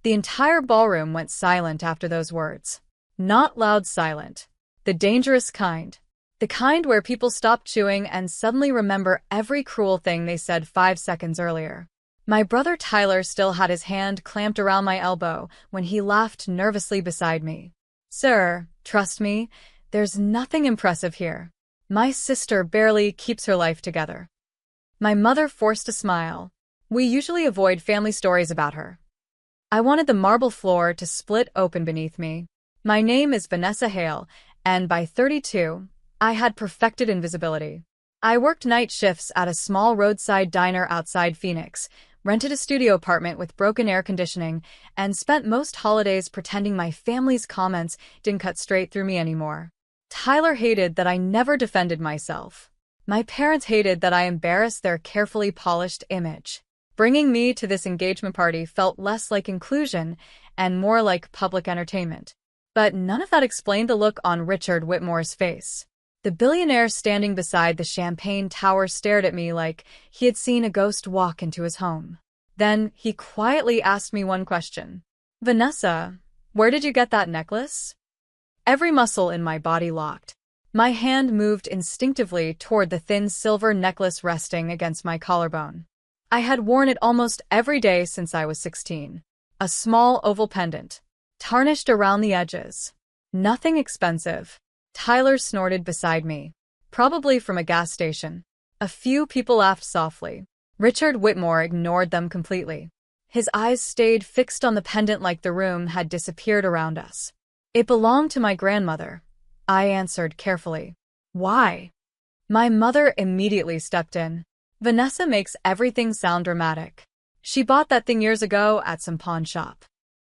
The entire ballroom went silent after those words. Not loud silent. The dangerous kind. The kind where people stop chewing and suddenly remember every cruel thing they said 5 seconds earlier. My brother Tyler still had his hand clamped around my elbow when he laughed nervously beside me. "Sir, trust me, there's nothing impressive here. My sister barely keeps her life together." My mother forced a smile. We usually avoid family stories about her. I wanted the marble floor to split open beneath me. My name is Vanessa Hale, and by 32, I had perfected invisibility. I worked night shifts at a small roadside diner outside Phoenix, rented a studio apartment with broken air conditioning, and spent most holidays pretending my family's comments didn't cut straight through me anymore. Tyler hated that I never defended myself. My parents hated that I embarrassed their carefully polished image. Bringing me to this engagement party felt less like inclusion and more like public entertainment. But none of that explained the look on Richard Whitmore's face. The billionaire standing beside the champagne tower stared at me like he had seen a ghost walk into his home. Then he quietly asked me one question. "Vanessa, where did you get that necklace?" Every muscle in my body locked. My hand moved instinctively toward the thin silver necklace resting against my collarbone. I had worn it almost every day since I was 16. A small oval pendant, tarnished around the edges. Nothing expensive. Tyler snorted beside me, probably from a gas station. A few people laughed softly. Richard Whitmore ignored them completely. His eyes stayed fixed on the pendant like the room had disappeared around us. "It belonged to my grandmother," I answered carefully. "Why?" My mother immediately stepped in. "Vanessa makes everything sound dramatic. She bought that thing years ago at some pawn shop."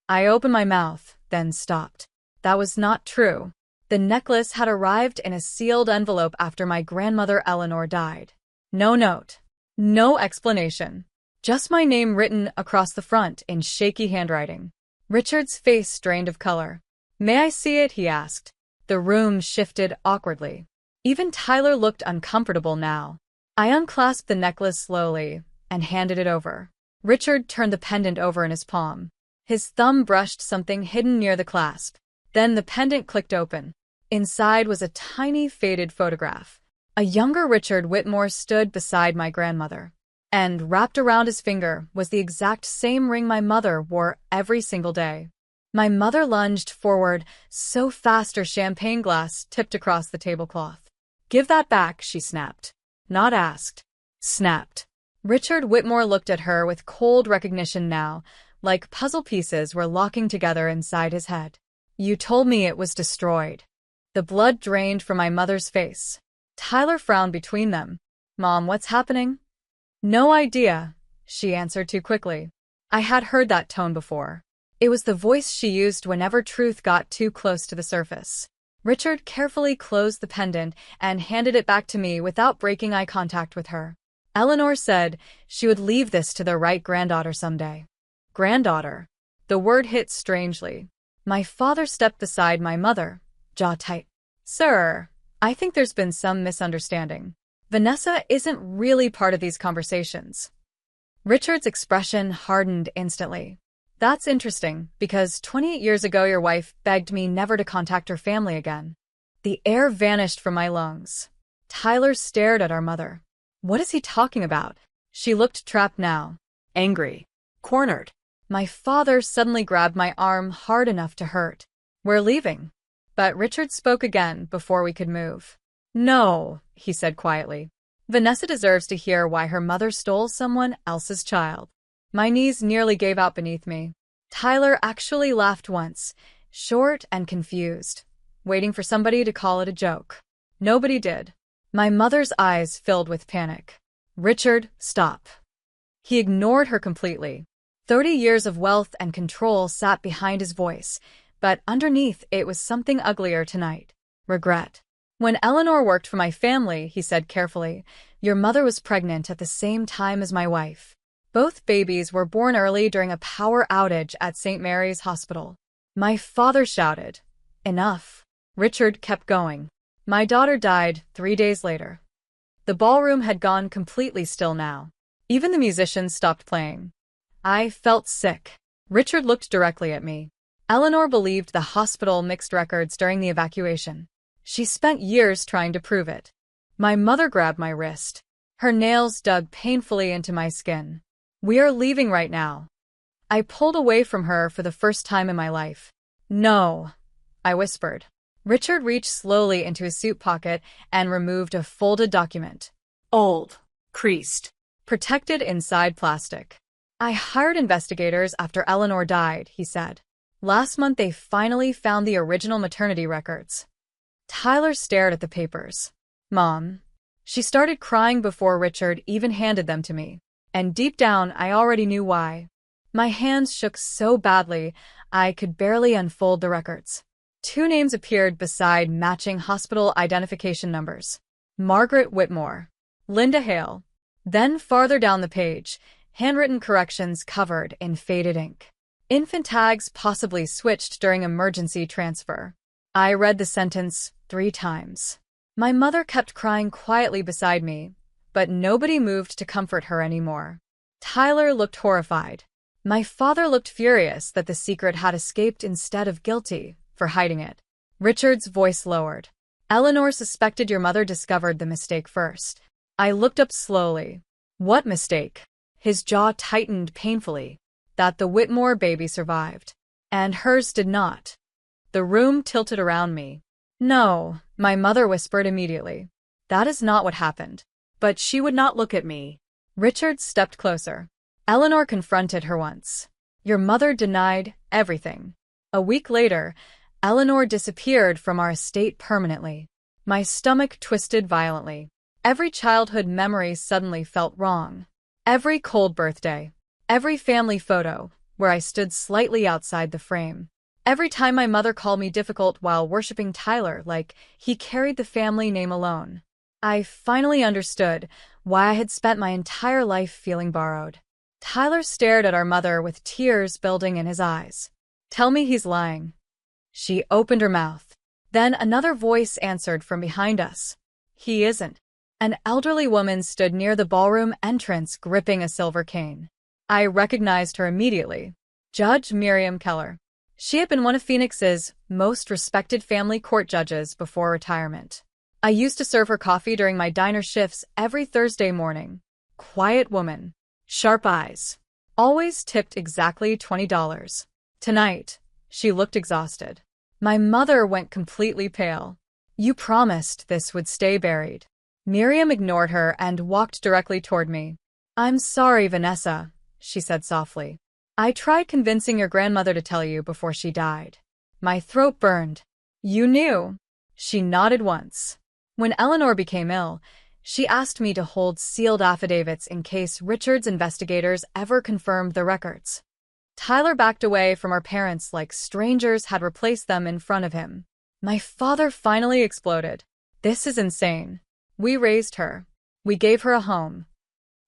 I opened my mouth, then stopped. That was not true. The necklace had arrived in a sealed envelope after my grandmother Eleanor died. No note. No explanation. Just my name written across the front in shaky handwriting. Richard's face drained of color. "May I see it?" he asked. The room shifted awkwardly. Even Tyler looked uncomfortable now. I unclasped the necklace slowly and handed it over. Richard turned the pendant over in his palm. His thumb brushed something hidden near the clasp. Then the pendant clicked open. Inside was a tiny faded photograph. A younger Richard Whitmore stood beside my grandmother. And wrapped around his finger was the exact same ring my mother wore every single day. My mother lunged forward so fast her champagne glass tipped across the tablecloth. "Give that back," she snapped. Not asked. Snapped. Richard Whitmore looked at her with cold recognition now, like puzzle pieces were locking together inside his head. "You told me it was destroyed." The blood drained from my mother's face. Tyler frowned between them. "Mom, what's happening?" "No idea," she answered too quickly. I had heard that tone before. It was the voice she used whenever truth got too close to the surface. Richard carefully closed the pendant and handed it back to me without breaking eye contact with her. "Eleanor said she would leave this to their right granddaughter someday." Granddaughter. The word hit strangely. My father stepped beside my mother, jaw tight. "Sir, I think there's been some misunderstanding. Vanessa isn't really part of these conversations." Richard's expression hardened instantly. "That's interesting, because 28 years ago your wife begged me never to contact her family again." The air vanished from my lungs. Tyler stared at our mother. What is he talking about? She looked trapped now. Angry. Cornered. My father suddenly grabbed my arm hard enough to hurt. "We're leaving." But Richard spoke again before we could move. "No," he said quietly. "Vanessa deserves to hear why her mother stole someone else's child." My knees nearly gave out beneath me. Tyler actually laughed once, short and confused, waiting for somebody to call it a joke. Nobody did. My mother's eyes filled with panic. "Richard, stop." He ignored her completely. 30 years of wealth and control sat behind his voice, but underneath it was something uglier tonight. Regret. "When Eleanor worked for my family," he said carefully, "your mother was pregnant at the same time as my wife. Both babies were born early during a power outage at St. Mary's Hospital." My father shouted, "Enough." Richard kept going. "My daughter died 3 days later." The ballroom had gone completely still now. Even the musicians stopped playing. I felt sick. Richard looked directly at me. Eleanor believed the hospital mixed records during the evacuation. She spent years trying to prove it. My mother grabbed my wrist. Her nails dug painfully into my skin. "We are leaving right now." I pulled away from her for the first time in my life. "No," I whispered. Richard reached slowly into his suit pocket and removed a folded document. Old, creased, protected inside plastic. "I hired investigators after Eleanor died," he said. "Last month they finally found the original maternity records." Tyler stared at the papers. "Mom." She started crying before Richard even handed them to me. And deep down, I already knew why. My hands shook so badly, I could barely unfold the records. 2 names appeared beside matching hospital identification numbers. Margaret Whitmore. Linda Hale. Then farther down the page, handwritten corrections covered in faded ink. Infant tags possibly switched during emergency transfer. I read the sentence 3 times. My mother kept crying quietly beside me, but nobody moved to comfort her anymore. Tyler looked horrified. My father looked furious that the secret had escaped instead of guilty for hiding it. Richard's voice lowered. "Eleanor suspected your mother discovered the mistake first." I looked up slowly. "What mistake?" His jaw tightened painfully. "That the Whitmore baby survived. And hers did not." The room tilted around me. "No," my mother whispered immediately. "That is not what happened." But she would not look at me. Richard stepped closer. "Eleanor confronted her once. Your mother denied everything. A week later, Eleanor disappeared from our estate permanently." My stomach twisted violently. Every childhood memory suddenly felt wrong. Every cold birthday. Every family photo, where I stood slightly outside the frame. Every time my mother called me difficult while worshipping Tyler like he carried the family name alone. I finally understood why I had spent my entire life feeling borrowed. Tyler stared at our mother with tears building in his eyes. "Tell me he's lying." She opened her mouth. Then another voice answered from behind us. "He isn't." An elderly woman stood near the ballroom entrance gripping a silver cane. I recognized her immediately. Judge Miriam Keller. She had been one of Phoenix's most respected family court judges before retirement. I used to serve her coffee during my diner shifts every Thursday morning. Quiet woman. Sharp eyes. Always tipped exactly $20. Tonight, she looked exhausted. My mother went completely pale. "You promised this would stay buried." Miriam ignored her and walked directly toward me. "I'm sorry, Vanessa," she said softly. "I tried convincing your grandmother to tell you before she died." My throat burned. "You knew?" She nodded once. "When Eleanor became ill, she asked me to hold sealed affidavits in case Richard's investigators ever confirmed the records." Tyler backed away from our parents like strangers had replaced them in front of him. My father finally exploded. "This is insane. We raised her. We gave her a home."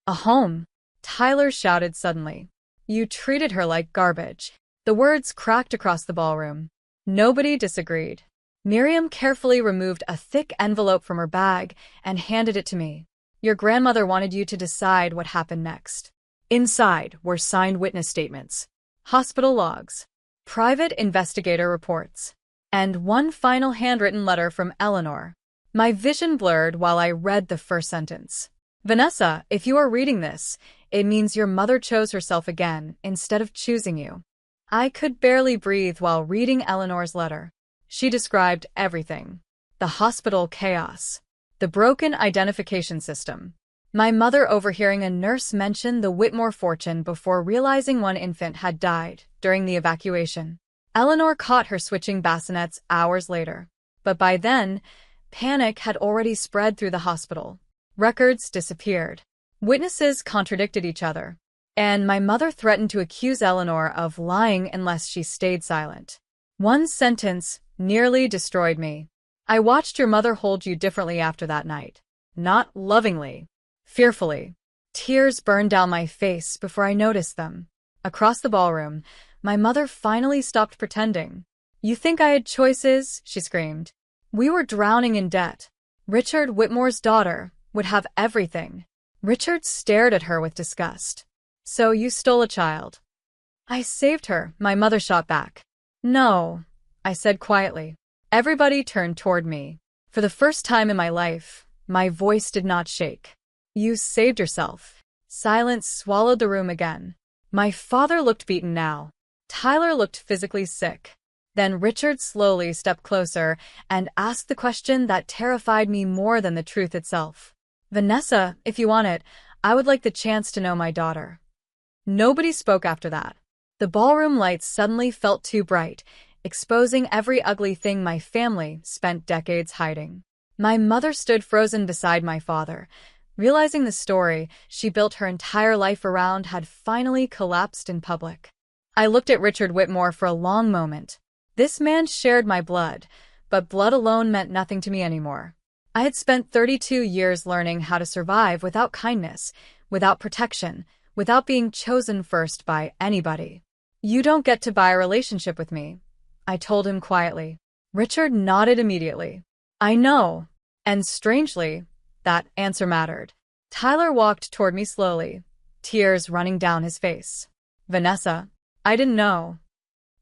"A home?" Tyler shouted suddenly. "You treated her like garbage." The words cracked across the ballroom. Nobody disagreed. Miriam carefully removed a thick envelope from her bag and handed it to me. "Your grandmother wanted you to decide what happened next." Inside were signed witness statements, hospital logs, private investigator reports, and one final handwritten letter from Eleanor. My vision blurred while I read the first sentence. "Vanessa, if you are reading this, it means your mother chose herself again instead of choosing you." I could barely breathe while reading Eleanor's letter. She described everything. The hospital chaos. The broken identification system. My mother overhearing a nurse mention the Whitmore fortune before realizing one infant had died during the evacuation. Eleanor caught her switching bassinets hours later. But by then, panic had already spread through the hospital. Records disappeared. Witnesses contradicted each other. And my mother threatened to accuse Eleanor of lying unless she stayed silent. One sentence nearly destroyed me. "I watched your mother hold you differently after that night." Not lovingly. Fearfully. Tears burned down my face before I noticed them. Across the ballroom, my mother finally stopped pretending. "You think I had choices?" she screamed. "We were drowning in debt. Richard Whitmore's daughter would have everything." Richard stared at her with disgust. "So you stole a child?" I saved her, my mother shot back. No, I said quietly. Everybody turned toward me. For the first time in my life, my voice did not shake. You saved yourself. Silence swallowed the room again. My father looked beaten now. Tyler looked physically sick. Then Richard slowly stepped closer and asked the question that terrified me more than the truth itself. Vanessa, if you want it, I would like the chance to know my daughter. Nobody spoke after that. The ballroom lights suddenly felt too bright, exposing every ugly thing my family spent decades hiding. My mother stood frozen beside my father, realizing the story she built her entire life around had finally collapsed in public. I looked at Richard Whitmore for a long moment. This man shared my blood, but blood alone meant nothing to me anymore. I had spent 32 years learning how to survive without kindness, without protection, without being chosen first by anybody. You don't get to buy a relationship with me, I told him quietly. Richard nodded immediately. I know. And strangely, that answer mattered. Tyler walked toward me slowly, tears running down his face. Vanessa, I didn't know.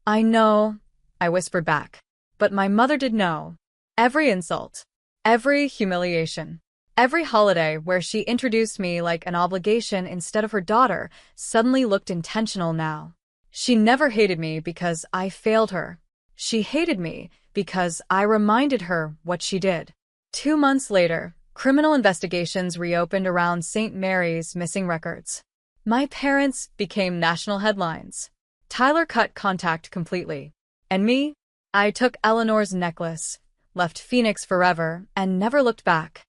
I know, I whispered back. But my mother did know. Every insult, every humiliation, every holiday where she introduced me like an obligation instead of her daughter suddenly looked intentional now. She never hated me because I failed her. She hated me because I reminded her what she did. 2 months later, criminal investigations reopened around St. Mary's missing records. My parents became national headlines. Tyler cut contact completely. And me? I took Eleanor's necklace, left Phoenix forever, and never looked back.